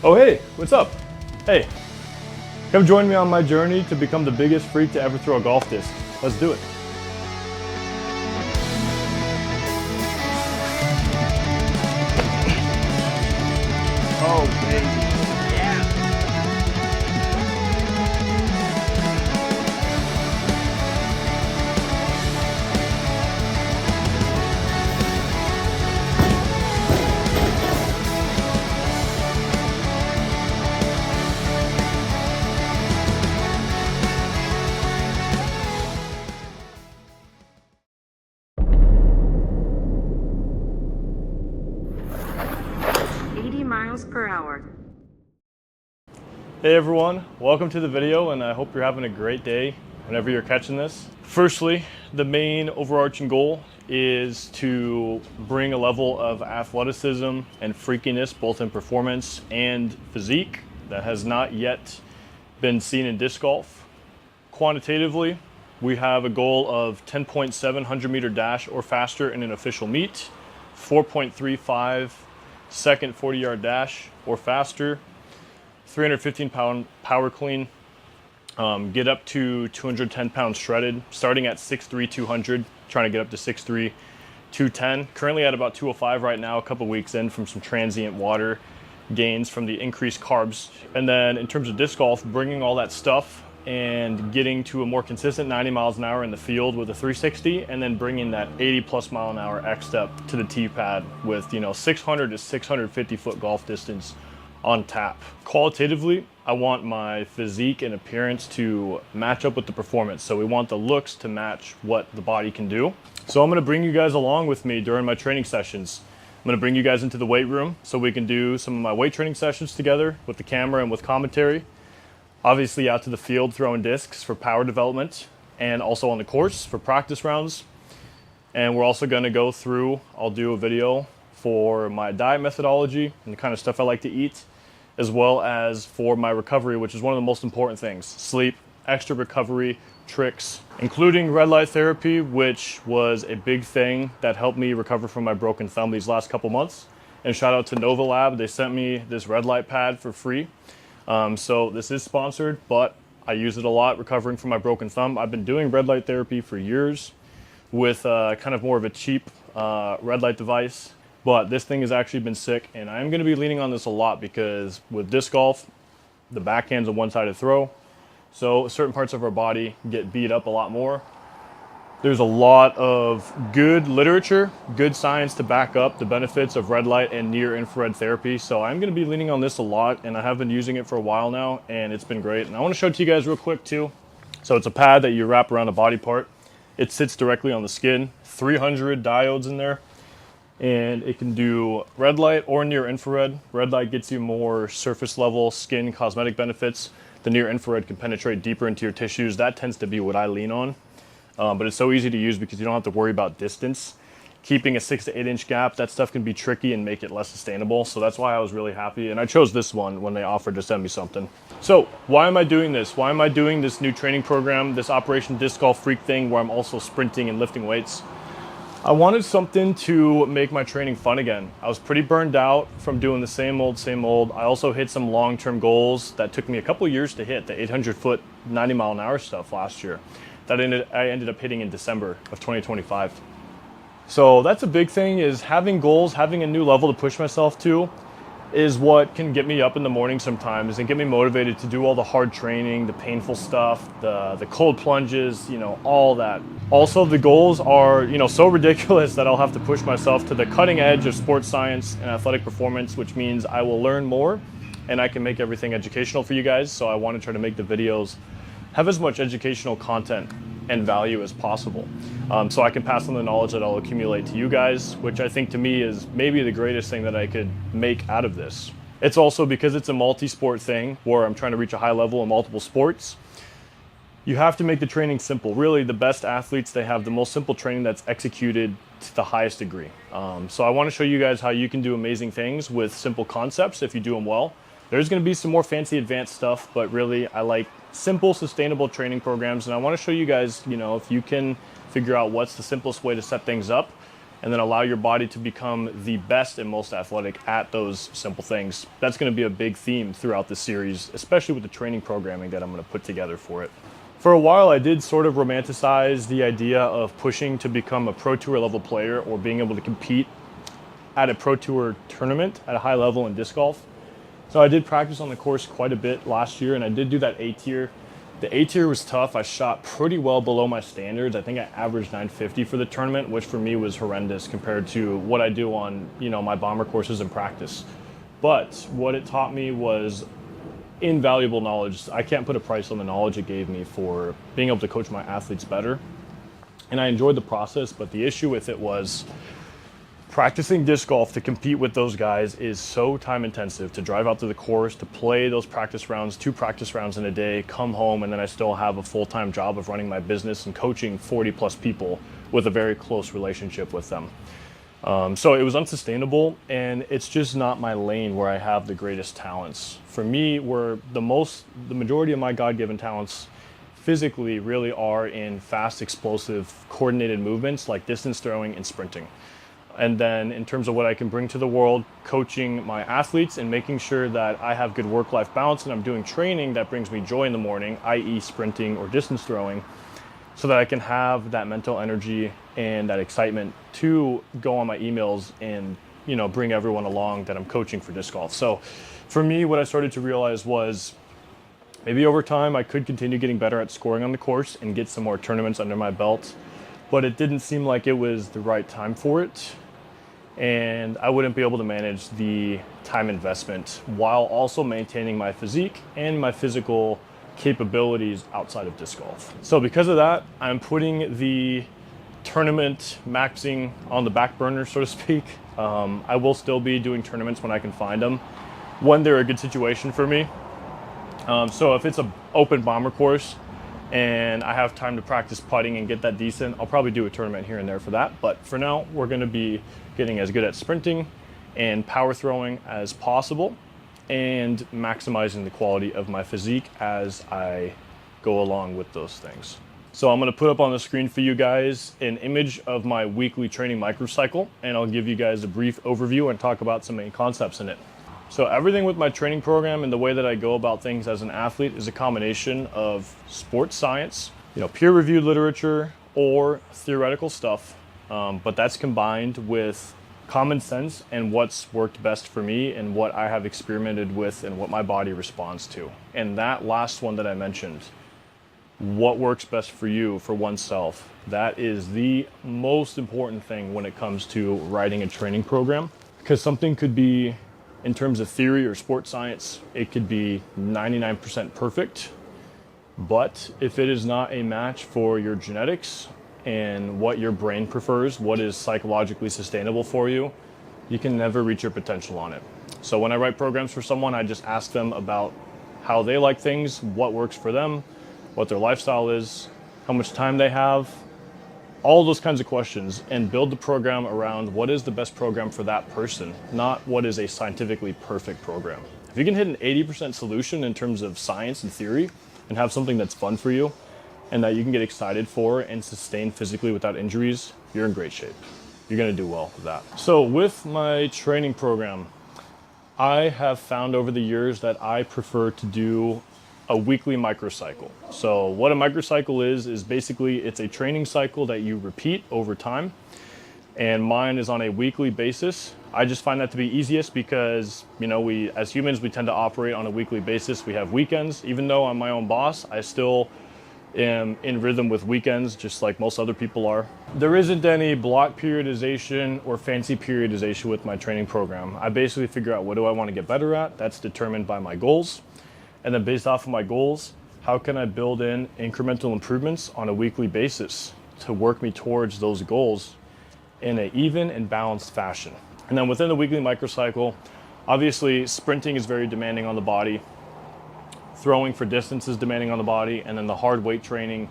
Oh hey, what's up? Hey, come join me on my journey to become the biggest freak to ever throw a golf disc. Let's do it. Oh baby. 80 miles per hour. Hey everyone, welcome to the video and I hope you're having a great day whenever you're catching this. Firstly, the main overarching goal is to bring a level of athleticism and freakiness both in performance and physique that has not yet been seen in disc golf. Quantitatively, we have a goal of 10.7 100-meter dash or faster in an official meet, 4.35 second 40-yard dash or faster, 315-pound power clean, get up to 210 pounds shredded, starting at 6'3", 200, trying to get up to 6'3", 210. Currently at about 205 right now, a couple weeks in from some transient water gains from the increased carbs. And then in terms of disc golf, bringing all that stuff and getting to a more consistent 90 miles an hour in the field with a 360, and then bringing that 80 plus mile an hour X step to the tee pad with 600 to 650 foot golf distance on tap. Qualitatively, I want my physique and appearance to match up with the performance. So we want the looks to match what the body can do. So I'm gonna bring you guys along with me during my training sessions. I'm gonna bring you guys into the weight room so we can do some of my weight training sessions together with the camera and with commentary. Obviously out to the field throwing discs for power development, and also on the course for practice rounds. And we're also gonna go through, I'll do a video for my diet methodology and the kind of stuff I like to eat, as well as for my recovery, which is one of the most important things. Sleep, extra recovery tricks, including red light therapy, which was a big thing that helped me recover from my broken thumb these last couple months. And shout out to Nova Lab, they sent me this red light pad for free. So this is sponsored, but I use it a lot recovering from my broken thumb. I've been doing red light therapy for years with kind of more of a cheap red light device, but this thing has actually been sick, and I'm going to be leaning on this a lot because with disc golf, the backhand's a one-sided throw, so certain parts of our body get beat up a lot more. There's a lot of good literature, good science to back up the benefits of red light and near infrared therapy. So I'm going to be leaning on this a lot, and I have been using it for a while now, and it's been great. And I want to show it to you guys real quick too. So it's a pad that you wrap around a body part. It sits directly on the skin, 300 diodes in there, and it can do red light or near infrared. Red light gets you more surface level skin cosmetic benefits. The near infrared can penetrate deeper into your tissues. That tends to be what I lean on. But it's so easy to use because you don't have to worry about distance. Keeping a 6 to 8 inch gap, that stuff can be tricky and make it less sustainable. So that's why I was really happy. And I chose this one when they offered to send me something. So why am I doing this? Why am I doing this new training program, this Operation Disc Golf Freak thing where I'm also sprinting and lifting weights? I wanted something to make my training fun again. I was pretty burned out from doing the same old, same old. I also hit some long-term goals that took me a couple years to hit, the 800 foot, 90 mile an hour stuff last year. That I ended up hitting in December of 2025. So that's a big thing, is having goals, having a new level to push myself to is what can get me up in the morning sometimes and get me motivated to do all the hard training, the painful stuff, the cold plunges, all that. Also, the goals are, so ridiculous that I'll have to push myself to the cutting edge of sports science and athletic performance, which means I will learn more and I can make everything educational for you guys. So I want to try to make the videos have as much educational content and value as possible. So I can pass on the knowledge that I'll accumulate to you guys, which I think to me is maybe the greatest thing that I could make out of this. It's also because it's a multi-sport thing where I'm trying to reach a high level in multiple sports. You have to make the training simple. Really, the best athletes, they have the most simple training that's executed to the highest degree. So I want to show you guys how you can do amazing things with simple concepts if you do them well. There's going to be some more fancy advanced stuff, but really I like simple, sustainable training programs. And I want to show you guys, if you can figure out what's the simplest way to set things up, and then allow your body to become the best and most athletic at those simple things. That's going to be a big theme throughout this series, especially with the training programming that I'm going to put together for it. For a while, I did sort of romanticize the idea of pushing to become a Pro Tour level player or being able to compete at a Pro Tour tournament at a high level in disc golf. So I did practice on the course quite a bit last year, and I did do that A tier. The A tier was tough. I shot pretty well below my standards. I think I averaged 950 for the tournament, which for me was horrendous compared to what I do on, my bomber courses in practice. But what it taught me was invaluable knowledge. I can't put a price on the knowledge it gave me for being able to coach my athletes better. And I enjoyed the process, but the issue with it was practicing disc golf to compete with those guys is so time intensive. To drive out to the course, to play those practice rounds, 2 practice rounds in a day, come home, and then I still have a full-time job of running my business and coaching 40 plus people with a very close relationship with them. So it was unsustainable, and it's just not my lane where I have the greatest talents. For me, where the majority of my God-given talents physically really are in fast, explosive, coordinated movements like distance throwing and sprinting. And then in terms of what I can bring to the world, coaching my athletes and making sure that I have good work-life balance and I'm doing training that brings me joy in the morning, i.e. sprinting or distance throwing, so that I can have that mental energy and that excitement to go on my emails and, bring everyone along that I'm coaching for disc golf. So for me, what I started to realize was maybe over time I could continue getting better at scoring on the course and get some more tournaments under my belt, but it didn't seem like it was the right time for it. And I wouldn't be able to manage the time investment while also maintaining my physique and my physical capabilities outside of disc golf. So because of that, I'm putting the tournament maxing on the back burner, so to speak. I will still be doing tournaments when I can find them, when they're a good situation for me. So if it's an open bomber course and I have time to practice putting and get that decent, I'll probably do a tournament here and there for that. But for now, we're going to be getting as good at sprinting and power throwing as possible and maximizing the quality of my physique as I go along with those things. So I'm going to put up on the screen for you guys an image of my weekly training microcycle, and I'll give you guys a brief overview and talk about some main concepts in it. So everything with my training program and the way that I go about things as an athlete is a combination of sports science, peer-reviewed literature or theoretical stuff, but that's combined with common sense and what's worked best for me and what I have experimented with and what my body responds to. And that last one that I mentioned, what works best for you, for oneself, that is the most important thing when it comes to writing a training program, because something could be, in terms of theory or sports science, it could be 99% perfect, but if it is not a match for your genetics and what your brain prefers, what is psychologically sustainable for you, you can never reach your potential on it. So when I write programs for someone, I just ask them about how they like things, what works for them, what their lifestyle is, how much time they have, all those kinds of questions, and build the program around what is the best program for that person, not what is a scientifically perfect program. If you can hit an 80% solution in terms of science and theory and have something that's fun for you and that you can get excited for and sustain physically without injuries, you're in great shape. You're going to do well with that. So with my training program, I have found over the years that I prefer to do a weekly microcycle. So what a microcycle is basically it's a training cycle that you repeat over time. And mine is on a weekly basis. I just find that to be easiest because, we as humans, we tend to operate on a weekly basis. We have weekends. Even though I'm my own boss, I still am in rhythm with weekends, just like most other people are. There isn't any block periodization or fancy periodization with my training program. I basically figure out what do I want to get better at. That's determined by my goals. And then based off of my goals, how can I build in incremental improvements on a weekly basis to work me towards those goals in an even and balanced fashion. And then within the weekly microcycle, obviously sprinting is very demanding on the body. Throwing for distance is demanding on the body. And then the hard weight training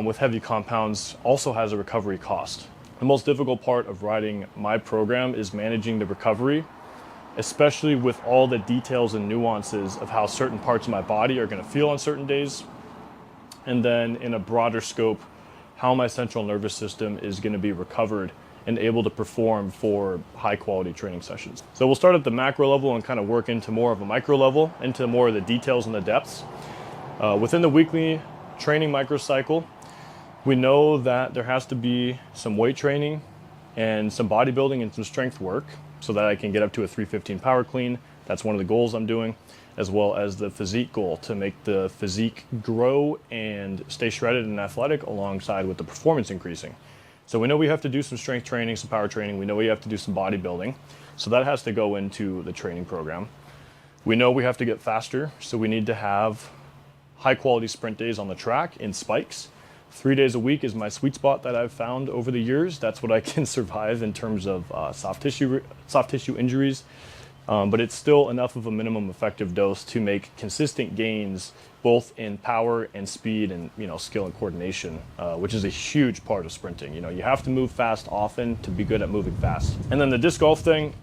with heavy compounds also has a recovery cost. The most difficult part of writing my program is managing the recovery, especially with all the details and nuances of how certain parts of my body are going to feel on certain days. And then in a broader scope, how my central nervous system is going to be recovered and able to perform for high quality training sessions. So we'll start at the macro level and kind of work into more of a micro level, into more of the details and the depths. Within the weekly training microcycle, we know that there has to be some weight training and some bodybuilding and some strength work so that I can get up to a 315 power clean. That's one of the goals I'm doing, as well as the physique goal to make the physique grow and stay shredded and athletic alongside with the performance increasing. So we know we have to do some strength training, some power training. We know we have to do some bodybuilding. So that has to go into the training program. We know we have to get faster. So we need to have high quality sprint days on the track in spikes. 3 days a week is my sweet spot that I've found over the years. That's what I can survive in terms of soft tissue injuries. But it's still enough of a minimum effective dose to make consistent gains both in power and speed and skill and coordination, which is a huge part of sprinting. You have to move fast often to be good at moving fast. And then the disc golf thing,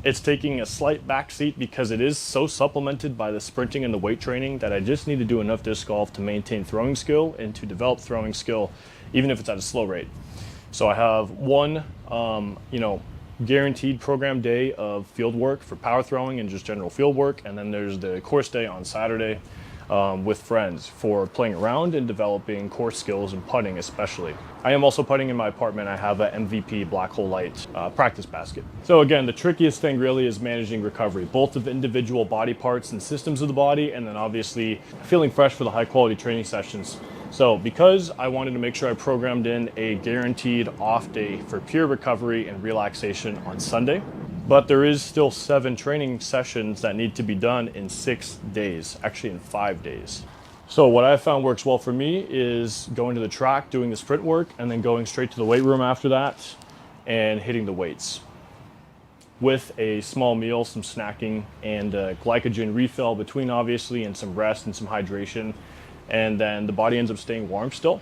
it's taking a slight backseat because it is so supplemented by the sprinting and the weight training that I just need to do enough disc golf to maintain throwing skill and to develop throwing skill, even if it's at a slow rate. So I have one, guaranteed program day of field work for power throwing and just general field work, and then there's the course day on Saturday with friends for playing around and developing course skills and putting especially. I am also putting in my apartment. I have a MVP black hole light practice basket. So again, the trickiest thing really is managing recovery, both of individual body parts and systems of the body, and then obviously feeling fresh for the high quality training sessions. So because I wanted to make sure I programmed in a guaranteed off day for pure recovery and relaxation on Sunday, but there is still 7 training sessions that need to be done in 6 days, actually in 5 days. So what I found works well for me is going to the track, doing the sprint work, and then going straight to the weight room after that and hitting the weights with a small meal, some snacking, and a glycogen refill between obviously, and some rest and some hydration. And then the body ends up staying warm still.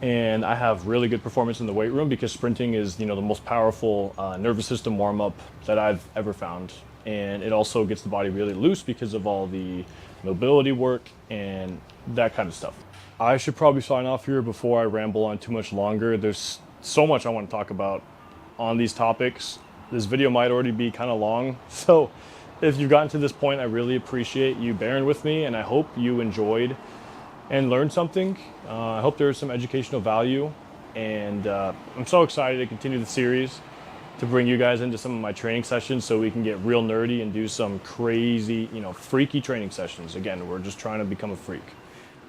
And I have really good performance in the weight room because sprinting is, the most powerful nervous system warm-up that I've ever found. And it also gets the body really loose because of all the mobility work and that kind of stuff. I should probably sign off here before I ramble on too much longer. There's so much I want to talk about on these topics. This video might already be kind of long. So if you've gotten to this point, I really appreciate you bearing with me, and I hope you enjoyed and learn something. I hope there's some educational value, and I'm so excited to continue the series to bring you guys into some of my training sessions so we can get real nerdy and do some crazy, freaky training sessions. Again, we're just trying to become a freak,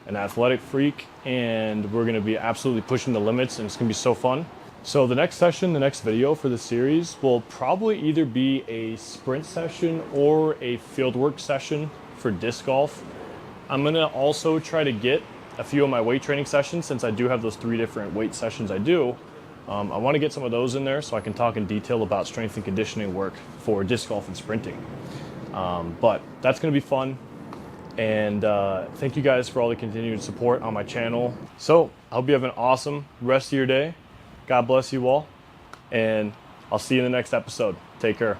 an athletic freak, and we're gonna be absolutely pushing the limits, and it's gonna be so fun. So the next session, the next video for the series will probably either be a sprint session or a fieldwork session for disc golf. I'm gonna also try to get a few of my weight training sessions, since I do have those 3 different weight sessions I do. I wanna get some of those in there so I can talk in detail about strength and conditioning work for disc golf and sprinting. But that's gonna be fun. And thank you guys for all the continued support on my channel. So I hope you have an awesome rest of your day. God bless you all. And I'll see you in the next episode. Take care.